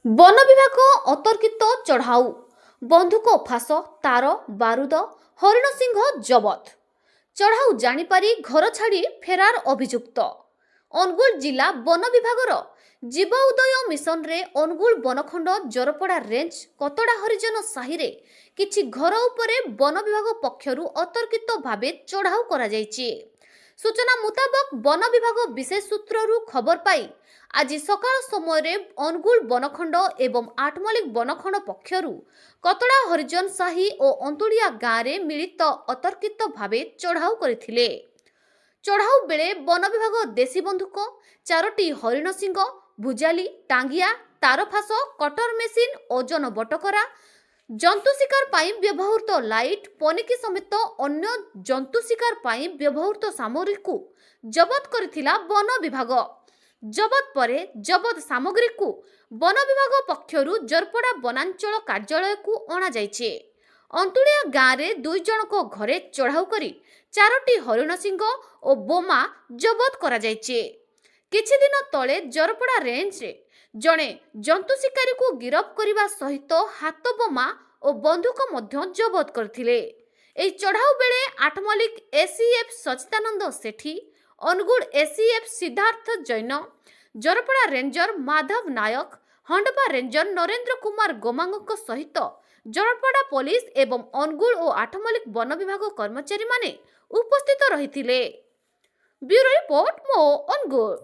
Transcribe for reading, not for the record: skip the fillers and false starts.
ବନ ବିଭାଗ ଅତର୍କିତ ଚଢ଼ାଉ, ବନ୍ଧୁକ ଫାଶ, ତାର ବାରୁଦ, ହରିଣ ସିଂହ ଜବତ। ଚଢ଼ାଉ ଜାଣିପାରି ଘର ଛାଡ଼ି ଫେରାର ଅଭିଯୁକ୍ତ। ଅନୁଗୁଳ ଜିଲ୍ଲା ବନ ବିଭାଗର ଜୀବ ଉଦୟ ମିଶନରେ ଅନୁଗୁଳ ବନଖଣ୍ଡ ଜୋରପଡ଼ା ରେଞ୍ଜ କତଡ଼ା ହରିଜନ ସାହିରେ କିଛି ଘର ଉପରେ ବନ ବିଭାଗ ପକ୍ଷରୁ ଅତର୍କିତ ଭାବେ ଚଢ଼ାଉ କରାଯାଇଛି। ସୂଚନା ମୁତାବକ ବନ ବିଭାଗ ବିଶେଷ ସୂତ୍ରରୁ ଖବର ପାଇ ଆଜି ସକାଳ ସମୟରେ ଅନୁଗୁଳ ବନଖଣ୍ଡ ଏବଂ ଆଠମଲ୍ଲିକ ବନଖଣ୍ଡ ପକ୍ଷରୁ କତଡ଼ା ହରିଜନ ସାହି ଓ ଅନ୍ତୁଳିଆ ଗାଁରେ ମିଳିତ ଅତର୍କିତ ଭାବେ ଚଢ଼ାଉ କରିଥିଲେ। ଚଢ଼ାଉ ବେଳେ ବନ ବିଭାଗ ଦେଶୀ ବନ୍ଧୁକ, 4ଟି ହରିଣ ସିଂହ, ଭୁଜାଲି, ଟାଙ୍ଗିଆ, ତାରଫାଶ, କଟର ମେସିନ, ଓଜନ ବଟକରା, ଜନ୍ତୁ ଶିକାର ପାଇଁ ବ୍ୟବହୃତ ଲାଇଟ୍, ପନିକି ସମେତ ଅନ୍ୟ ଜନ୍ତୁ ଶିକାର ପାଇଁ ବ୍ୟବହୃତ ସାମଗ୍ରୀକୁ ଜବତ କରିଥିଲା ବନ ବିଭାଗ। ଜବତ ପରେ ଜବତ ସାମଗ୍ରୀକୁ ବନ ବିଭାଗ ପକ୍ଷରୁ ଜୋରପଡ଼ା ବନାଞ୍ଚଳ କାର୍ଯ୍ୟାଳୟକୁ ଅଣାଯାଇଛି। ଅନ୍ତୁଳିଆ ଗାଁରେ 2 ଜଣଙ୍କ ଘରେ ଚଢ଼ାଉ କରି 4ଟି ହରିଣ ସିଂହ ଓ ବୋମା ଜବତ କରାଯାଇଛି। କିଛି ଦିନ ତଳେ ଜୋରପଡ଼ା ରେଞ୍ଜରେ ଜଣେ ଜନ୍ତୁ ଶିକାରୀକୁ ଗିରଫ କରିବା ସହିତ ହାତ ବୋମା ଓ ବନ୍ଧୁକ ମଧ୍ୟ ଜବତ କରିଥିଲେ। ଏହି ଚଢ଼ାଉ ବେଳେ ଆଠମଲ୍ଲିକ ଏସିଏଫ୍ ସଚିଦାନନ୍ଦ ସେଠୀ, ଅନୁଗୁଳ ଏସିଏଫ୍ ସିଦ୍ଧାର୍ଥ ଜୈନ, ଜୋରପଡ଼ା ରେଞ୍ଜର ମାଧବ ନାୟକ, ହଣ୍ଡପା ରେଞ୍ଜର ନରେନ୍ଦ୍ର କୁମାର ଗୋମାଙ୍ଗଙ୍କ ସହିତ ଜୋରପଡ଼ା ପୋଲିସ ଏବଂ ଅନୁଗୁଳ ଓ ଆଠମଲ୍ଲିକ ବନ ବିଭାଗ କର୍ମଚାରୀମାନେ ଉପସ୍ଥିତ ରହିଥିଲେ। ବ୍ୟୁରୋ ରିପୋର୍ଟ ମୋ ଅନୁଗୁଳ।